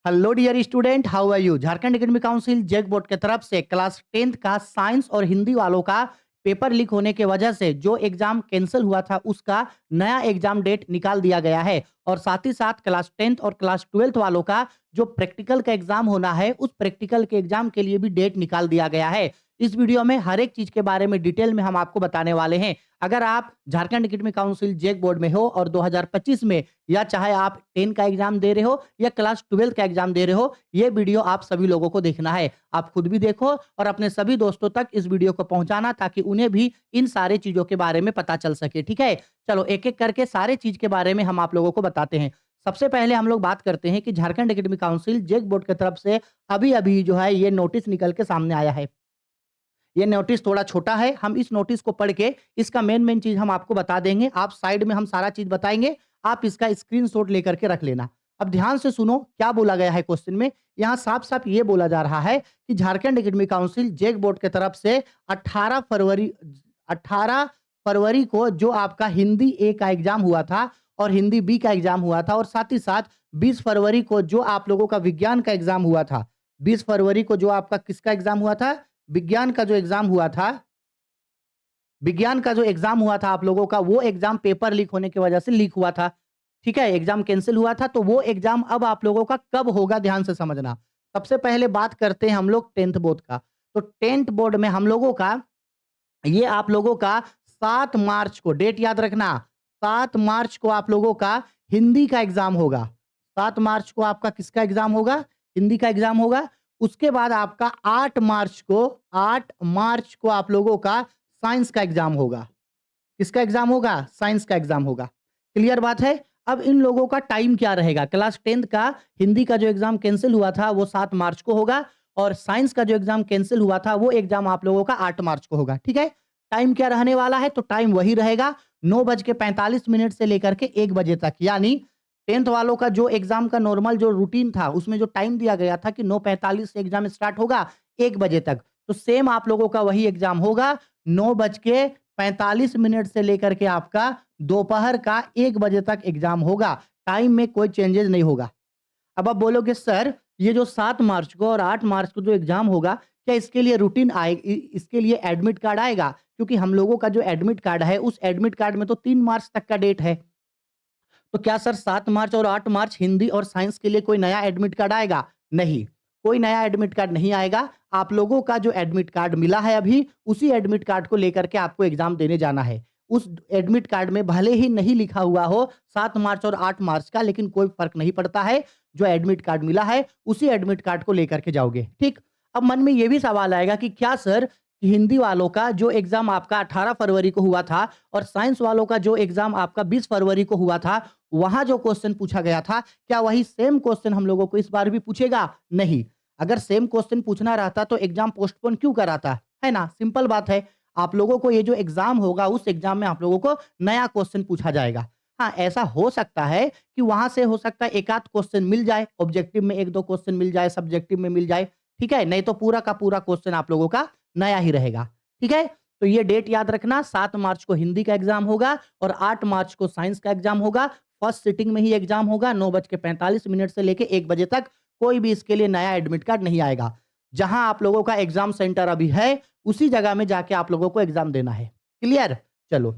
Hello dear student, how are you. Jharkhand academic council JAC board की तरफ से class 10th का साइंस और हिंदी वालों का पेपर लीक होने की वजह से जो एग्जाम कैंसिल हुआ था उसका नया एग्जाम डेट निकाल दिया गया है। और साथ ही साथ क्लास 10th और क्लास 12th वालों का जो प्रैक्टिकल का एग्जाम होना है उस प्रैक्टिकल के एग्जाम के लिए भी डेट निकाल दिया गया है। इस वीडियो में हर एक चीज के बारे में डिटेल में हम आपको बताने वाले हैं। अगर आप Jharkhand academic council JAC board में हो और 2025 में, या चाहे आप 10 का एग्जाम दे रहे हो या क्लास 12 का एग्जाम दे रहे हो, ये वीडियो आप सभी लोगों को देखना है। आप खुद भी देखो और अपने सभी दोस्तों तक इस वीडियो को पहुंचाना ताकि उन्हें भी इन सारी चीजों के बारे में पता चल सके। ठीक है, चलो एक एक करके सारे चीज के बारे में हम आप लोगों को बताते हैं। सबसे पहले हम लोग बात करते हैं कि Jharkhand academic council JAC board की तरफ से अभी अभी जो है ये नोटिस निकल के सामने आया है। ये नोटिस थोड़ा छोटा है, हम इस नोटिस को पढ़ के इसका मेन चीज हम आपको बता देंगे। आप साइड में हम सारा चीज बताएंगे, आप इसका स्क्रीनशॉट लेकर के रख लेना। अब ध्यान से सुनो क्या बोला गया है क्वेश्चन में। यहाँ साफ साफ ये बोला जा रहा है कि Jharkhand academic council JAC board की तरफ से 18 फरवरी को जो आपका हिंदी ए का एग्जाम हुआ था और हिंदी बी का एग्जाम हुआ था, और साथ ही साथ 20 फरवरी को जो आप लोगों का विज्ञान का एग्जाम हुआ था, 20 फरवरी को जो आपका किसका एग्जाम हुआ था, विज्ञान का जो एग्जाम हुआ था, विज्ञान का जो एग्जाम हुआ था आप लोगों का, वो एग्जाम पेपर लीक होने की वजह से लीक हुआ था। ठीक है, एग्जाम कैंसिल हुआ था, तो वो एग्जाम अब आप लोगों का कब होगा ध्यान से समझना। सबसे पहले बात करते हैं हम लोग 10th बोर्ड का। तो 10th बोर्ड में हम लोगों का, ये आप लोगों का 7 मार्च को, डेट याद रखना, 7 मार्च को आप लोगों का हिंदी का एग्जाम होगा। 7 मार्च को आपका किसका एग्जाम होगा, हिंदी का एग्जाम होगा। उसके बाद आपका 8 मार्च को आप लोगों का साइंस का एग्जाम होगा। किसका एग्जाम होगा, साइंस का एग्जाम होगा। क्लियर बात है। अब इन लोगों का टाइम क्या रहेगा, क्लास 10th का हिंदी का जो एग्जाम कैंसिल हुआ था वो 7 मार्च को होगा, और साइंस का जो एग्जाम कैंसिल हुआ था वो एग्जाम आप लोगों का 8 मार्च को होगा। ठीक है, टाइम क्या रहने वाला है, तो टाइम वही रहेगा 9:45 से लेकर के 1 बजे तक। यानी 10th वालों का जो एग्जाम का नॉर्मल जो रूटीन था उसमें जो टाइम दिया गया था कि 9:45 से एग्जाम स्टार्ट होगा 1 बजे तक, तो सेम आप लोगों का वही एग्जाम होगा 9:45 से लेकर के आपका दोपहर का 1 बजे तक एग्जाम होगा। टाइम में कोई चेंजेस नहीं होगा। अब आप बोलोगे सर ये जो 7 मार्च को और 8 मार्च को जो एग्जाम होगा, क्या इसके लिए रूटीन आए, इसके लिए एडमिट कार्ड आएगा? क्योंकि हम लोगों का जो एडमिट कार्ड है उस एडमिट कार्ड में तो 3 मार्च तक का डेट है। तो क्या सर 7 मार्च और 8 मार्च हिंदी और साइंस के लिए कोई नया एडमिट कार्ड आएगा? नहीं, कोई नया एडमिट कार्ड नहीं आएगा। आप लोगों का जो एडमिट कार्ड मिला है अभी, उसी एडमिट कार्ड को लेकर के आपको एग्जाम देने जाना है। उस एडमिट कार्ड में भले ही नहीं लिखा हुआ हो 7 मार्च और 8 मार्च का, लेकिन कोई फर्क नहीं पड़ता है। जो एडमिट कार्ड मिला है उसी एडमिट कार्ड को लेकर के जाओगे। ठीक। अब मन में ये भी सवाल आएगा कि क्या सर हिंदी वालों का जो एग्जाम आपका 18 फरवरी को हुआ था और साइंस वालों का जो एग्जाम आपका 20 फरवरी को हुआ था, वहां जो क्वेश्चन पूछा गया था, क्या वही सेम क्वेश्चन हम लोगों को इस बार भी पूछेगा? नहीं। अगर सेम क्वेश्चन पूछना रहता तो एग्जाम पोस्टपोन क्यों कराता, है ना। सिंपल बात है। आप लोगों को ये जो एग्जाम होगा उस एग्जाम में आप लोगों को नया क्वेश्चन पूछा जाएगा। हाँ, ऐसा हो सकता है कि वहां से हो सकता है एक आध क्वेश्चन मिल जाए, ऑब्जेक्टिव में 1-2 क्वेश्चन मिल जाए, सब्जेक्टिव में मिल जाए। ठीक है, नहीं तो पूरा का पूरा क्वेश्चन आप लोगों का नया ही रहेगा। ठीक है, तो ये डेट याद रखना, 7 मार्च को हिंदी का एग्जाम होगा और 8 मार्च को साइंस का एग्जाम होगा। फर्स्ट सिटिंग में ही एग्जाम होगा 9:45 से लेके 1 बजे तक। कोई भी इसके लिए नया एडमिट कार्ड नहीं आएगा। जहां आप लोगों का एग्जाम सेंटर अभी है उसी जगह में जाके आप लोगों को एग्जाम देना है। क्लियर। चलो,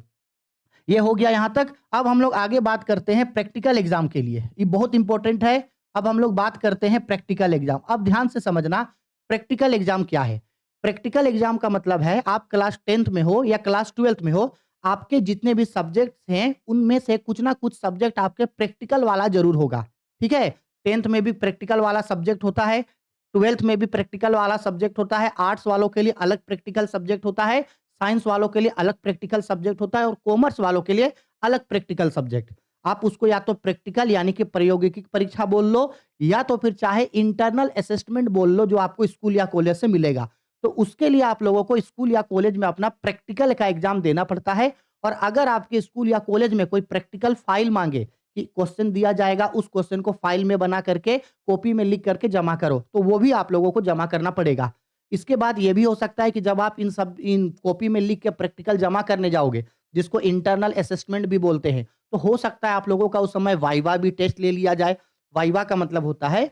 ये हो गया यहां तक। अब हम लोग आगे बात करते हैं प्रैक्टिकल एग्जाम के लिए, ये बहुत इंपॉर्टेंट है। अब हम लोग बात करते हैं प्रैक्टिकल एग्जाम। अब ध्यान से समझना प्रैक्टिकल एग्जाम क्या है। प्रैक्टिकल एग्जाम का मतलब है आप क्लास 10th में हो या क्लास 12th में हो, आपके जितने भी सब्जेक्ट्स हैं उनमें से कुछ ना कुछ सब्जेक्ट आपके प्रैक्टिकल वाला जरूर होगा। ठीक है, 10th में भी प्रैक्टिकल वाला सब्जेक्ट होता है, 12th में भी प्रैक्टिकल वाला सब्जेक्ट होता है, आर्ट्स वालों के लिए अलग प्रैक्टिकल सब्जेक्ट होता है, साइंस वालों के लिए अलग प्रैक्टिकल सब्जेक्ट होता है, और कॉमर्स वालों के लिए अलग प्रैक्टिकल सब्जेक्ट। आप उसको या तो प्रैक्टिकल यानी कि प्रायोगिक परीक्षा बोल लो, या तो फिर चाहे इंटरनल असेसमेंट बोल लो, जो आपको स्कूल या कॉलेज से मिलेगा। तो उसके लिए आप लोगों को स्कूल या कॉलेज में अपना प्रैक्टिकल का एग्जाम देना पड़ता है। और अगर आपके स्कूल या कॉलेज में कोई प्रैक्टिकल फाइल मांगे कि क्वेश्चन दिया जाएगा, उस क्वेश्चन को फाइल में बना करके कॉपी में लिख करके जमा करो, तो वो भी आप लोगों को जमा करना पड़ेगा। इसके बाद ये भी हो सकता है कि जब आप इन कॉपी में लिख के प्रैक्टिकल जमा करने जाओगे, जिसको इंटरनल असेसमेंट भी बोलते हैं, तो हो सकता है आप लोगों का उस समय वाइवा भी टेस्ट ले लिया जाए। वाइवा का मतलब होता है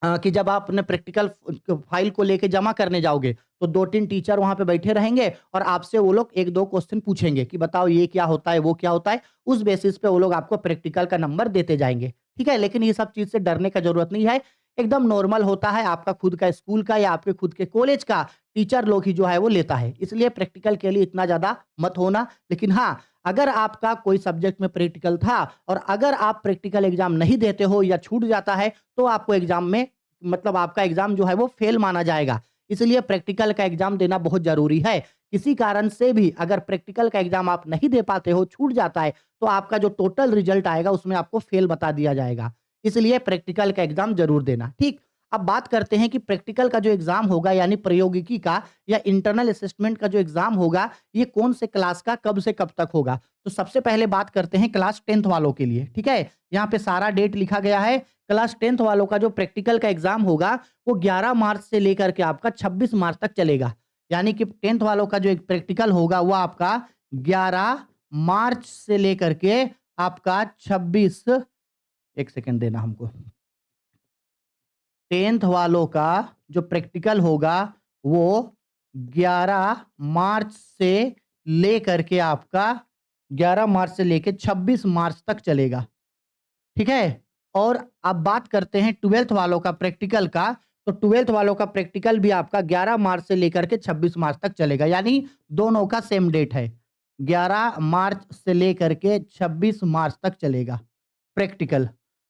कि जब आप अपने प्रैक्टिकल फाइल को लेके जमा करने जाओगे, तो 2-3 टीचर वहाँ पे बैठे रहेंगे और आपसे वो लोग 1-2 क्वेश्चन पूछेंगे कि बताओ ये क्या होता है, वो क्या होता है? उस बेसिस पे वो लोग आपको प्रैक्टिकल का नंबर देते जाएँगे, ठीक है? लेकिन ये सब चीज़ से डरने का ज़रूरत नहीं है, एकदम नॉर्मल होता है, आपका खुद का स्कूल का या आपके खुद के कॉलेज का टीचर लोग ही जो है वो लेता है। इसलिए प्रैक्टिकल के लिए इतना ज़्यादा मत होना, लेकिन हाँ, अगर आपका कोई सब्जेक्ट में प्रैक्टिकल था और अगर आप प्रैक्टिकल एग्ज़ाम नहीं देते हो या छूट जाता है, तो आपको एग्ज़ाम में मतलब आपका एग्ज़ाम जो है वो फ़ेल माना जाएगा। इसलिए प्रैक्टिकल का एग्ज़ाम देना बहुत ज़रूरी है। किसी कारण से भी अगर प्रैक्टिकल का एग्ज़ाम आप नहीं दे पाते हो, छूट जाता है, तो आपका जो टोटल रिज़ल्ट आएगा उसमें आपको फ़ेल बता दिया जाएगा। इसलिए प्रैक्टिकल का एग्ज़ाम ज़रूर देना, ठीक? अब बात करते हैं कि प्रैक्टिकल का जो एग्ज़ाम होगा यानी प्रयोगिकी का या इंटरनल असेसमेंट का जो एग्ज़ाम होगा, ये कौन से क्लास का कब से कब तक होगा? तो सबसे पहले बात करते हैं क्लास 10th वालों के लिए, ठीक है? यहाँ पे सारा डेट लिखा गया है। क्लास 10th वालों का जो प्रैक्टिकल का एग्ज़ाम होगा, वो 11 मार्च से लेकर के आपका 26 मार्च तक चलेगा। यानी कि 10th वालों का जो एक प्रैक्टिकल होगा, वो आपका 11 मार्च से लेकर के आपका 26 1 सेकंड देना हमको। 10th वालों का जो प्रैक्टिकल होगा, वो 11 मार्च से लेकर के आपका 11 मार्च से लेके 26 मार्च तक चलेगा। ठीक है? और अब बात करते हैं 12th वालों का प्रैक्टिकल का, तो 12th वालों का प्रैक्टिकल भी आपका 11 मार्च से लेकर के 26 मार्च तक चलेगा, यानी दोनों का सेम डेट है। 11 मार्च से लेकर के 26 मार्च तक चलेगा प्रैक्टिकल।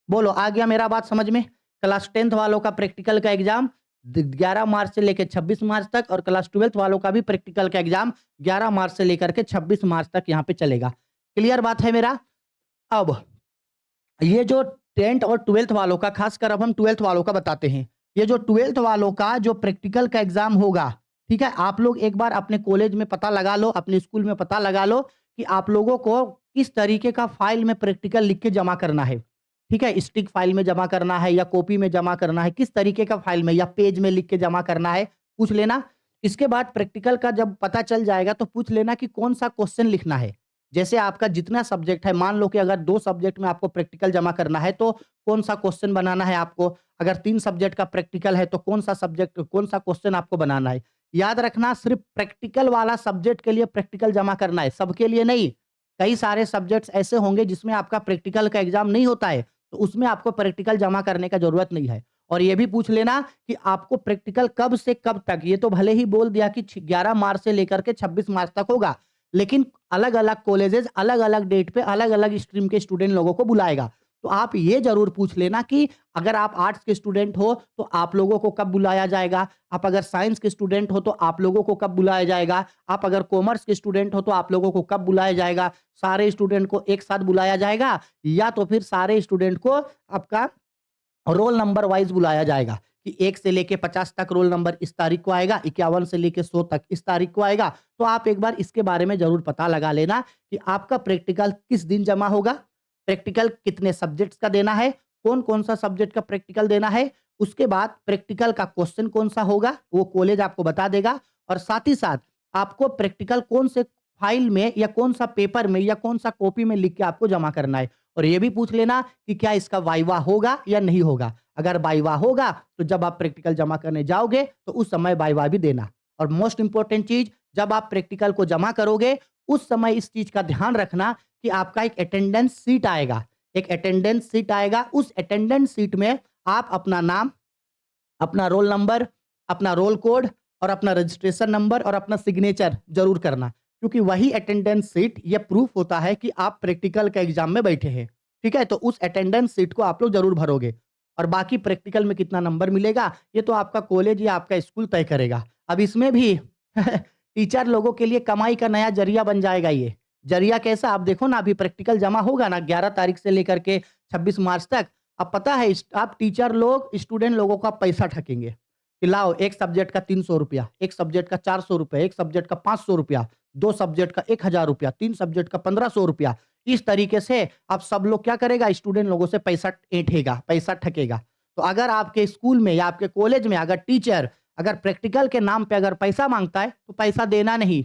बोलो आ गया मेरा बात समझ में? क्लास 10th वालों का प्रैक्टिकल का एग्ज़ाम द 11 मार्च से लेके 26 मार्च तक और क्लास 12th वालों का भी प्रैक्टिकल का एग्ज़ाम 11 मार्च से लेकर के 26 मार्च तक यहाँ पे चलेगा। क्लियर बात है मेरा? अब ये जो 10th और 12th वालों का खासकर अब हम 12th वालों का बताते हैं। ये जो 12th वालों का जो प्रैक्टिकल का एग्ज़ाम होगा, ठीक है? आप लोग एक बार अपने कॉलेज में पता लगा लो, अपने स्कूल में पता लगा लो कि आप लोगों को किस तरीके का फ़ाइल में प्रैक्टिकल लिख के जमा करना है। ठीक है? स्टिक फ़ाइल में जमा करना है या कॉपी में जमा करना है, किस तरीके का फ़ाइल में या पेज में लिख के जमा करना है, पूछ लेना। इसके बाद प्रैक्टिकल का जब पता चल जाएगा तो पूछ लेना कि कौन-सा क्वेश्चन लिखना है। जैसे आपका जितना सब्जेक्ट है, मान लो कि अगर 2 सब्जेक्ट में आपको प्रैक्टिकल जमा करना है, तो कौन-सा क्वेश्चन बनाना है आपको? अगर 3 सब्जेक्ट का प्रैक्टिकल है, तो कौन-सा क्वेश्चन आपको बनाना है? याद रखना सिर्फ़ प्रैक्टिकल वाला सब्जेक्ट के लिए प्रैक्टिकल जमा करना है, सबके लिए नहीं। कई सारे सब्जेक्ट्स ऐसे होंगे जिसमें आपका प्रैक्टिकल का एग्ज़ाम नहीं होता है, तो उसमें आपको प्रैक्टिकल जमा करने का ज़रूरत नहीं है। और ये भी पूछ लेना कि आपको प्रैक्टिकल कब से कब तक, ये तो भले ही बोल दिया कि 11 मार्च से लेकर के 26 मार्च तक होगा, लेकिन अलग-अलग कॉलेजेस अलग-अलग डेट पे अलग-अलग स्ट्रीम के स्टूडेंट लोगों को बुलाएगा। तो आप ये ज़रूर पूछ लेना कि अगर आप आर्ट्स के स्टूडेंट हो, तो आप लोगों को कब बुलाया जाएगा? आप अगर साइंस के स्टूडेंट हो, तो आप लोगों को कब बुलाया जाएगा? आप अगर कॉमर्स के स्टूडेंट हो, तो आप लोगों को कब बुलाया जाएगा? सारे स्टूडेंट को एक साथ बुलाया जाएगा या तो फिर सारे स्टूडेंट को आपका रोल नंबर वाइज़ बुलाया जाएगा कि 1 से लेके 50 तक रोल नंबर इस तारीख को आएगा, 51 से लेके 100 तक इस तारीख को आएगा। तो आप एक बार इसके बारे में ज़रूर पता लगा लेना कि आपका प्रैक्टिकल किस दिन जमा होगा, प्रैक्टिकल कितने सब्जेक्ट्स का देना है, कौन-कौन सा सब्जेक्ट का प्रैक्टिकल देना है, उसके बाद प्रैक्टिकल का क्वेश्चन कौन-सा होगा, वो कॉलेज आपको बता देगा और साथ ही साथ आपको प्रैक्टिकल कौन से फाइल में या कौन-सा पेपर में या कौन-सा कॉपी में लिख के आपको जमा करना है। और ये भी पूछ लेना कि क्या इसका वाइवा होगा या नहीं होगा। अगर वाइवा होगा, तो जब आप प्रैक्टिकल जमा करने जाओगे, तो उस समय वाइवा भी देना। और मोस्ट इम्पोर्टेंट चीज़, जब आप प्रैक्टिकल को जमा करोगे, उस समय इस चीज़ का ध्यान रखना कि आपका एक अटेंडेंस शीट आएगा। एक अटेंडेंस शीट आएगा, उस अटेंडेंस शीट में आप अपना नाम, अपना रोल नंबर, अपना रोल कोड और अपना रजिस्ट्रेशन नंबर और अपना सिग्नेचर ज़रूर करना। क्योंकि वही अटेंडेंस शीट ये प्रूफ़ होता है कि आप प्रैक्टिकल के एग्ज़ाम में बैठे हैं। ठीक है? तो उस अटेंडेंस शीट को आप लोग ज़रूर भरोगे और बाकी प्रैक्टिकल में कितना नंबर मिलेगा, ये तो आपका कॉलेज या आपका स्कूल तय करेगा। अब इसमें भी टीचर लोगों के लिए कमाई का नया ज़रिया बन जाएगा ये। ज़रिया कैसा? आप देखो ना, अभी प्रैक्टिकल जमा होगा ना 11 तारीख से लेकर के 26 मार्च तक। अब पता है आप टीचर लोग स्टूडेंट लोगों का पैसा ठगेंगे कि लाओ एक सब्जेक्ट का 300 रुपया, एक सब्जेक्ट का 400 रुपया, एक सब्जेक्ट का 500 रुपया, 2 सब्जेक्ट का 1000 रुपया, 3 सब्जेक्ट का 1500 रुपया। इस तरीके से अब सब लोग क्या करेगा, स्टूडेंट लोगों से पैसा ऐंठेगा, पैसा ठगेगा। तो अगर आपके स्कूल में या आपके कॉलेज में अगर टीचर अगर प्रैक्टिकल के नाम पे अगर पैसा माँगता है, तो पैसा देना नहीं।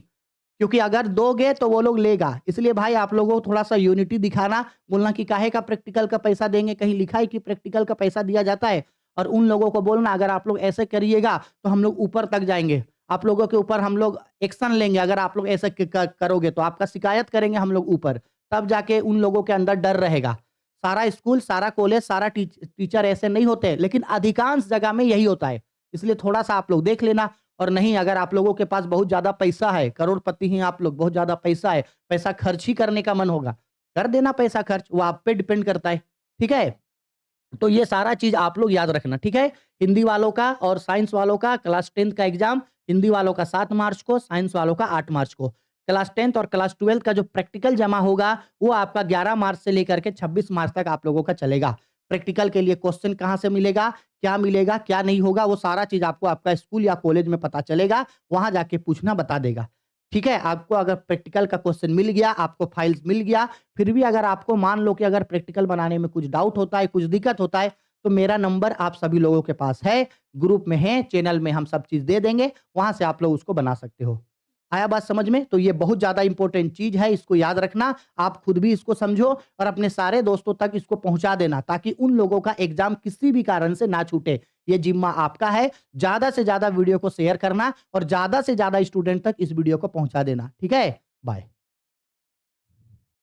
क्योंकि अगर दोगे तो वो लोग लेगा। इसलिए भाई आप लोगों को थोड़ा-सा यूनिटी दिखाना, बोलना कि काहे का प्रैक्टिकल का पैसा देंगे, कहीं लिखा है कि प्रैक्टिकल का पैसा दिया जाता है? और उन लोगों को बोलना अगर आप लोग ऐसे करिएगा तो हम लोग ऊपर तक जाएँगे। आप लोगों के ऊपर हम लोग एक्शन लेंगे अगर आप लोग ऐसे करोगे तो आपका शिकायत करेंगे हम लोग ऊपर। तब जाके उन लोगों के अंदर डर रहेगा। सारा स्कूल, सारा कॉलेज, सारा टीचर ऐसे नहीं होते, लेकिन अधिकांश जगह में यही होता है। इसलिए थोड़ा-सा आप लोग देख लेना और नहीं अगर आप लोगों के पास बहुत ज़्यादा पैसा है, करोड़पति हैं आप लोग, बहुत ज़्यादा पैसा है, पैसा खर्च ही करने का मन होगा, कर देना पैसा खर्च, वो आप पे डिपेंड करता है। ठीक है? तो ये सारा चीज़ आप लोग याद रखना, ठीक है? हिंदी वालों का और साइंस वालों का क्लास 10th का एग्ज़ाम, हिंदी वालों का 7 मार्च को, साइंस वालों का 8 मार्च को। क्लास 10th और क्लास 12th का जो प्रैक्टिकल जमा होगा, वो आपका 11 मार्च से लेकर के 26 मार्च तक आप लोगों का चलेगा। प्रैक्टिकल के लिए क्वेश्चन कहाँ से मिलेगा, क्या नहीं होगा, वो सारा चीज़ आपको आपका स्कूल या कॉलेज में पता चलेगा, वहाँ जाके पूछना बता देगा। ठीक है? आपको अगर प्रैक्टिकल का क्वेश्चन मिल गया, आपको फाइल्स मिल गया, फिर भी अगर आपको मान लो कि अगर प्रैक्टिकल बनाने में कुछ डाउट होता है, कुछ दिक्कत होता है, तो मेरा नंबर आप सभी लोगों के पास है, ग्रुप में है, चैनल में हम सब चीज़ दे देंगे, वहाँ से आप लोग उसको बना सकते हो। आया बात समझ में? तो ये बहुत ज़्यादा इम्पोर्टेंट चीज़ है, इसको याद रखना, आप खुद भी इसको समझो और अपने सारे दोस्तों तक इसको पहुँचा देना, ताकि उन लोगों का एग्ज़ाम किसी भी कारण से ना छूटे। ये ज़िम्मा आपका है, ज़्यादा से ज़्यादा वीडियो को शेयर करना और ज़्यादा से ज़्यादा स्टूडेंट तक इस वीडियो को पहुँचा देना। ठीक है? बाय।